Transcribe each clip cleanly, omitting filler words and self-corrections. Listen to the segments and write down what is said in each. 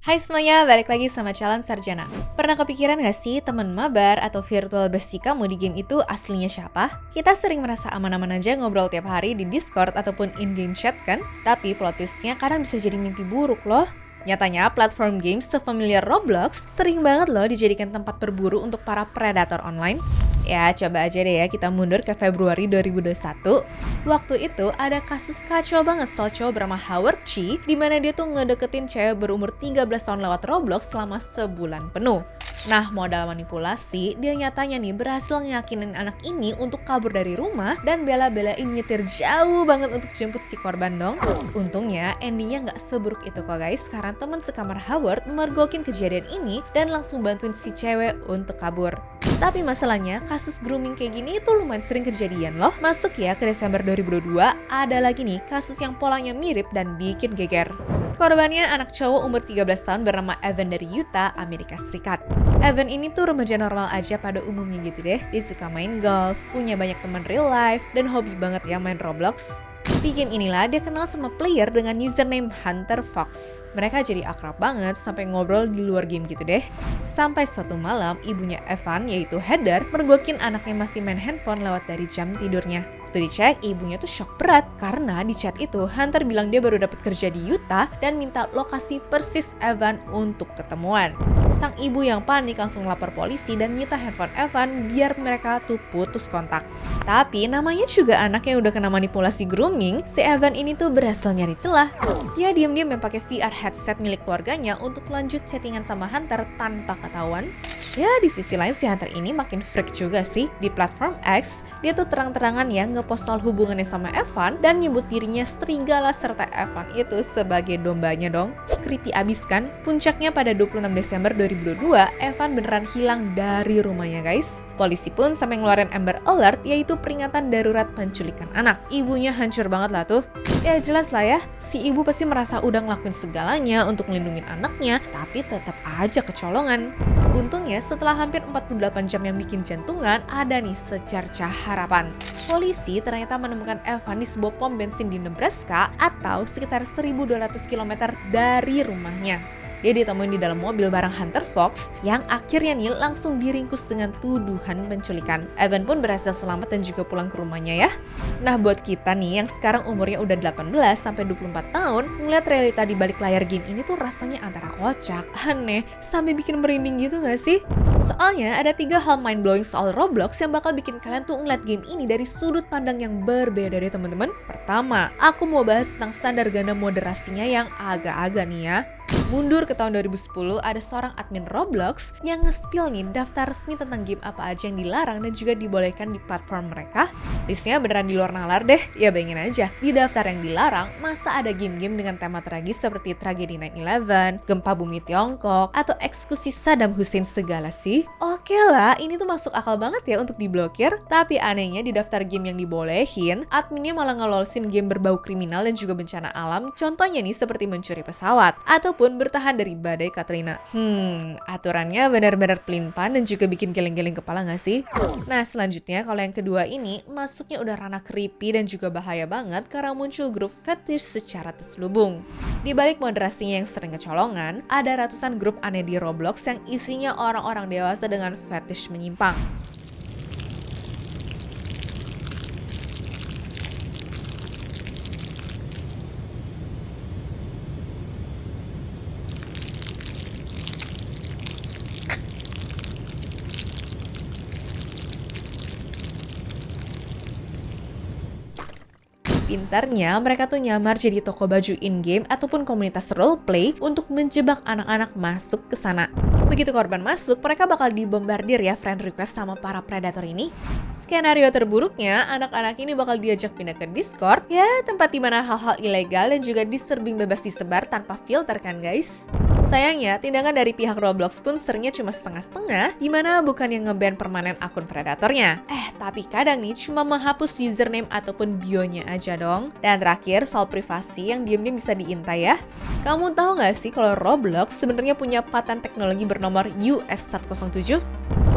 Hai semuanya, balik lagi sama Calon Sarjana. Pernah kepikiran gak sih teman mabar atau virtual bestie kamu di game itu aslinya siapa? Kita sering merasa aman-aman aja ngobrol tiap hari di Discord ataupun in-game chat kan? Tapi plot twist-nya kadang bisa jadi mimpi buruk loh. Nyatanya, platform games sefamiliar Roblox sering banget loh dijadikan tempat berburu untuk para predator online. Ya, coba aja deh ya kita mundur ke Februari 2021. Waktu itu ada kasus kacau banget soal cowok bernama Howard Chi, di mana dia tuh ngedeketin cewek berumur 13 tahun lewat Roblox selama sebulan penuh. Nah, modal manipulasi, dia nyatanya nih berhasil ngeyakinin anak ini untuk kabur dari rumah dan bela-belain nyetir jauh banget untuk jemput si korban dong. Untungnya, endingnya nggak seburuk itu kok guys, karena teman sekamar Howard mergokin kejadian ini dan langsung bantuin si cewek untuk kabur. Tapi masalahnya, kasus grooming kayak gini itu lumayan sering kejadian loh. Masuk ya ke Desember 2022, ada lagi nih kasus yang polanya mirip dan bikin geger. Korbannya anak cowok umur 13 tahun bernama Evan dari Utah, Amerika Serikat. Evan ini tuh remaja normal aja pada umumnya gitu deh. Dia suka main golf, punya banyak teman real life, dan hobi banget ya main Roblox. Di game inilah dia kenal sama player dengan username Hunter Fox. Mereka jadi akrab banget sampai ngobrol di luar game gitu deh. Sampai suatu malam, ibunya Evan yaitu Heather mergokin anaknya masih main handphone lewat dari jam tidurnya. Waktu dicek, ibunya tuh shock berat karena di chat itu Hunter bilang dia baru dapat kerja di Utah dan minta lokasi persis Evan untuk ketemuan. Sang ibu yang panik langsung lapor polisi dan nyita handphone Evan biar mereka tuh putus kontak. Tapi namanya juga anak yang udah kena manipulasi grooming, si Evan ini tuh berhasil nyari celah. Dia diam-diam pakai VR headset milik keluarganya untuk lanjut chattingan sama Hunter tanpa ketahuan. Ya, di sisi lain si Hunter ini makin freak juga sih. Di platform X, dia tuh terang-terangan ya ngepost soal hubungannya sama Evan dan nyebut dirinya serigala serta Evan itu sebagai dombanya dong. Creepy abis kan? Puncaknya pada 26 Desember 2022, Evan beneran hilang dari rumahnya guys. Polisi pun sampai ngeluarin Amber Alert, yaitu peringatan darurat penculikan anak. Ibunya hancur banget lah tuh. Ya jelas lah ya, si ibu pasti merasa udah ngelakuin segalanya untuk melindungi anaknya, tapi tetap aja kecolongan. Untungnya setelah hampir 48 jam yang bikin jantungan, ada nih secercah harapan. Polisi ternyata menemukan Evan di sebuah pom bensin di Nebraska atau sekitar 1.200 km dari rumahnya. Dia ditemuin di dalam mobil bareng Hunter Fox yang akhirnya nih langsung diringkus dengan tuduhan penculikan. Evan pun berhasil selamat dan juga pulang ke rumahnya ya. Nah buat kita nih yang sekarang umurnya udah 18 sampai 24 tahun, ngeliat realita di balik layar game ini tuh rasanya antara kocak, aneh, sampai bikin merinding gitu gak sih? Soalnya ada 3 hal mind-blowing soal Roblox yang bakal bikin kalian tuh ngeliat game ini dari sudut pandang yang berbeda deh teman-teman. Pertama, aku mau bahas tentang standar ganda moderasinya yang agak-agak nih ya. Mundur ke tahun 2010, ada seorang admin Roblox yang nge-spill nih daftar resmi tentang game apa aja yang dilarang dan juga dibolehkan di platform mereka. Listnya beneran di luar nalar deh, ya bayangin aja. Di daftar yang dilarang, masa ada game-game dengan tema tragis seperti tragedi 9/11, gempa bumi Tiongkok, atau eksekusi Saddam Hussein segala sih? Oke lah, ini tuh masuk akal banget ya untuk diblokir. Tapi anehnya di daftar game yang dibolehin, adminnya malah ngelolosin game berbau kriminal dan juga bencana alam, contohnya nih seperti mencuri pesawat, ataupun bertahan dari badai Katrina. Aturannya benar-benar pelin-pelan dan juga bikin geleng-geleng kepala gak sih? Nah selanjutnya kalau yang kedua ini masuknya udah ranah creepy dan juga bahaya banget karena muncul grup fetish secara terselubung. Di balik moderasinya yang sering kecolongan, ada ratusan grup aneh di Roblox yang isinya orang-orang dewasa dengan fetish menyimpang. Pintarnya, mereka tuh nyamar jadi toko baju in-game ataupun komunitas roleplay untuk menjebak anak-anak masuk ke sana. Begitu korban masuk, mereka bakal dibombardir ya friend request sama para predator ini. Skenario terburuknya, anak-anak ini bakal diajak pindah ke Discord, ya tempat dimana hal-hal ilegal dan juga disturbing bebas disebar tanpa filter kan guys. Sayangnya, tindakan dari pihak Roblox pun seringnya cuma setengah-setengah, dimana bukan yang nge-ban permanen akun predatornya. Tapi kadang nih cuma menghapus username ataupun bio-nya aja dong. Dan terakhir, soal privasi yang diam-diam bisa diintai ya. Kamu tahu nggak sih kalau Roblox sebenarnya punya paten teknologi bernomor US107?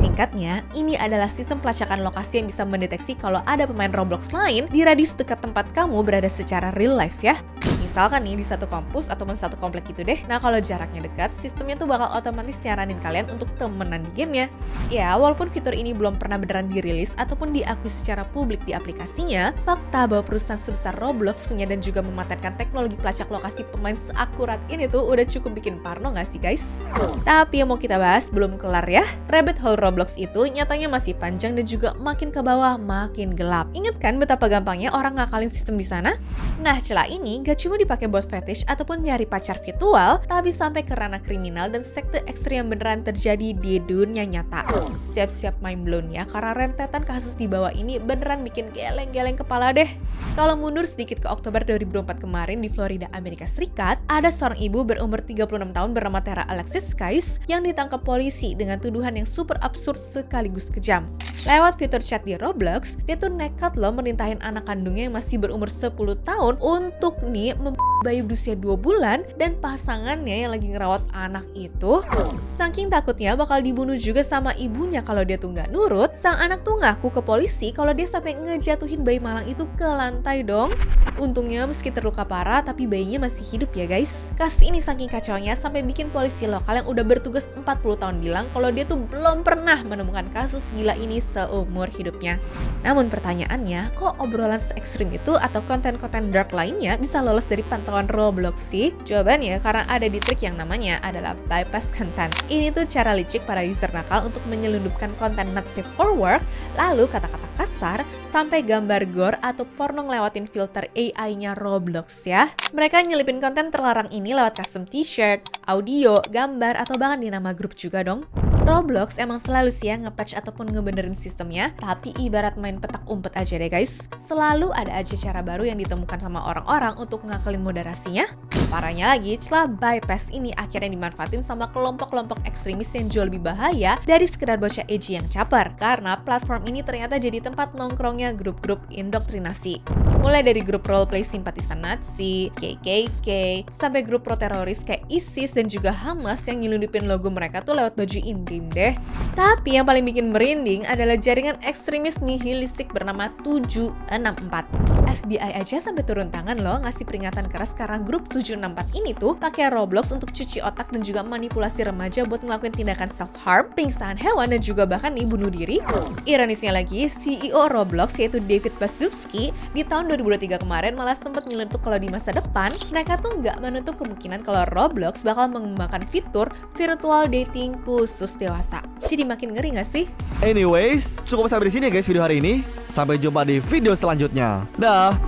Singkatnya, ini adalah sistem pelacakan lokasi yang bisa mendeteksi kalau ada pemain Roblox lain di radius dekat tempat kamu berada secara real life ya. Misalkan nih di satu kampus ataupun satu komplek gitu deh. Nah kalau jaraknya dekat, sistemnya tuh bakal otomatis nyaranin kalian untuk temenan di gamenya. Ya, walaupun fitur ini belum pernah beneran dirilis ataupun diakui secara publik di aplikasinya, fakta bahwa perusahaan sebesar Roblox punya dan juga mematenkan teknologi pelacak lokasi pemain seakurat ini tuh udah cukup bikin parno gak sih guys? Tapi yang mau kita bahas belum kelar ya. Rabbit hole Roblox itu nyatanya masih panjang dan juga makin ke bawah makin gelap. Ingat kan betapa gampangnya orang ngakalin sistem di sana? Nah, celah ini gak cuma dipakai buat fetish ataupun nyari pacar virtual, tapi sampai ke ranah kriminal dan sekte ekstrim yang beneran terjadi di dunia nyata. Siap-siap mind blown ya, karena rentetan kasus di bawah ini beneran bikin geleng-geleng kepala deh. Kalau mundur sedikit ke Oktober 2024 kemarin di Florida, Amerika Serikat, ada seorang ibu berumur 36 tahun bernama Tara Alexis Skies yang ditangkap polisi dengan tuduhan yang super absurd sekaligus kejam. Lewat fitur chat di Roblox, dia tuh nekat loh merintahin anak kandungnya yang masih berumur 10 tahun untuk nih bayi berusia 2 bulan dan pasangannya yang lagi ngerawat anak itu. Saking takutnya bakal dibunuh juga sama ibunya kalau dia tuh nggak nurut, sang anak tuh ngaku ke polisi kalau dia sampai ngejatuhin bayi malang itu ke lantai dong. Untungnya meski terluka parah tapi bayinya masih hidup ya guys. Kasus ini saking kacaunya sampai bikin polisi lokal yang udah bertugas 40 tahun bilang kalau dia tuh belum pernah menemukan kasus gila ini seumur hidupnya. Namun pertanyaannya, kok obrolan se-ekstrim itu atau konten-konten dark lainnya bisa lolos dari pantauan Roblox sih? Jawabannya karena ada di trik yang namanya adalah bypass content. Ini tuh cara licik para user nakal untuk menyelundupkan konten not safe for work, lalu kata-kata kasar, sampai gambar gore atau porno ngelewatin filter AI-nya Roblox ya. Mereka nyelipin konten terlarang ini lewat custom t-shirt, audio, gambar, atau bahkan di nama grup juga dong. Roblox emang selalu sih ya nge-patch ataupun ngebenerin sistemnya, tapi ibarat main petak umpet aja deh guys. Selalu ada aja cara baru yang ditemukan sama orang-orang untuk ngakalin moderasinya. Parahnya lagi, celah bypass ini akhirnya dimanfaatin sama kelompok-kelompok ekstremis yang jauh lebih bahaya dari sekedar bocah edgy yang caper, karena platform ini ternyata jadi tempat nongkrongnya grup-grup indoktrinasi. Mulai dari grup roleplay simpatisan Nazi, KKK, sampai grup pro-teroris kayak ISIS dan juga Hamas yang nyelundupin logo mereka tuh lewat baju in-game deh. Tapi yang paling bikin merinding adalah jaringan ekstremis nihilistik bernama 764. FBI aja sampai turun tangan loh ngasih peringatan keras karena grup 764 ini tuh pakai Roblox untuk cuci otak dan juga manipulasi remaja buat ngelakuin tindakan self-harm, pingsan hewan, dan juga bahkan nih bunuh diri. Ironisnya lagi, CEO Roblox yaitu David Baszucki di tahun 2023 kemarin malah sempat nyelentuk kalau di masa depan mereka tuh nggak menutup kemungkinan kalau Roblox bakal mengembangkan fitur virtual dating khusus dewasa. Jadi makin ngeri nggak sih? Anyways, cukup sampai di sini ya guys video hari ini. Sampai jumpa di video selanjutnya. Dah.